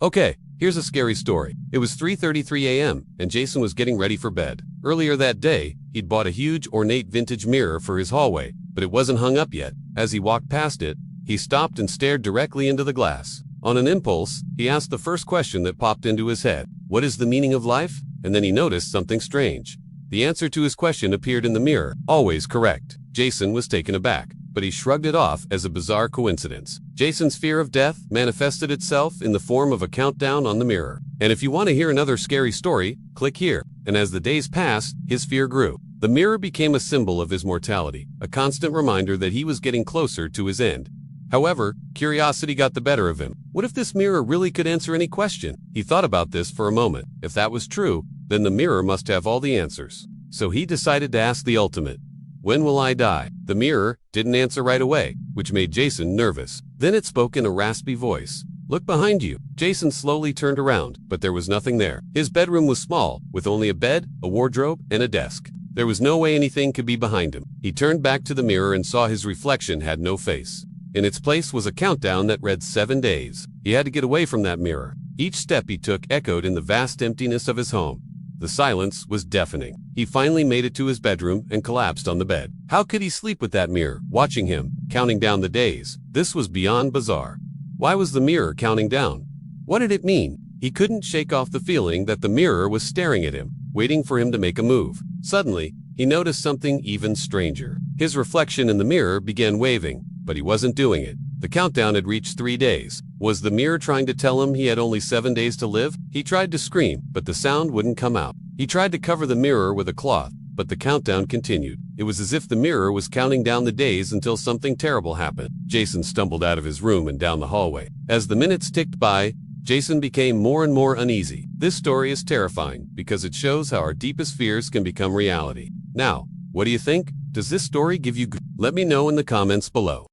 Okay, here's a scary story. It was 3:33 a.m., and Jason was getting ready for bed. Earlier that day, he'd bought a huge, ornate vintage mirror for his hallway, but it wasn't hung up yet. As he walked past it, he stopped and stared directly into the glass. On an impulse, he asked the first question that popped into his head. What is the meaning of life? And then he noticed something strange. The answer to his question appeared in the mirror, always correct. Jason was taken aback, but he shrugged it off as a bizarre coincidence. Jason's fear of death manifested itself in the form of a countdown on the mirror. And if you want to hear another scary story, click here. And as the days passed, his fear grew. The mirror became a symbol of his mortality, a constant reminder that he was getting closer to his end. However, curiosity got the better of him. What if this mirror really could answer any question? He thought about this for a moment. If that was true, then the mirror must have all the answers. So he decided to ask the ultimate. When will I die? The mirror didn't answer right away, which made Jason nervous. Then it spoke in a raspy voice. Look behind you. Jason slowly turned around, but there was nothing there. His bedroom was small, with only a bed, a wardrobe, and a desk. There was no way anything could be behind him. He turned back to the mirror and saw his reflection had no face. In its place was a countdown that read 7 days. He had to get away from that mirror. Each step he took echoed in the vast emptiness of his home. The silence was deafening. He finally made it to his bedroom and collapsed on the bed. How could he sleep with that mirror, watching him, counting down the days? This was beyond bizarre. Why was the mirror counting down? What did it mean? He couldn't shake off the feeling that the mirror was staring at him, waiting for him to make a move. Suddenly, he noticed something even stranger. His reflection in the mirror began waving, but he wasn't doing it. The countdown had reached 3 days. Was the mirror trying to tell him he had only 7 days to live? He tried to scream, but the sound wouldn't come out. He tried to cover the mirror with a cloth, but the countdown continued. It was as if the mirror was counting down the days until something terrible happened. Jason stumbled out of his room and down the hallway. As the minutes ticked by, Jason became more and more uneasy. This story is terrifying because it shows how our deepest fears can become reality. Now, what do you think? Does this story give you? Let me know in the comments below.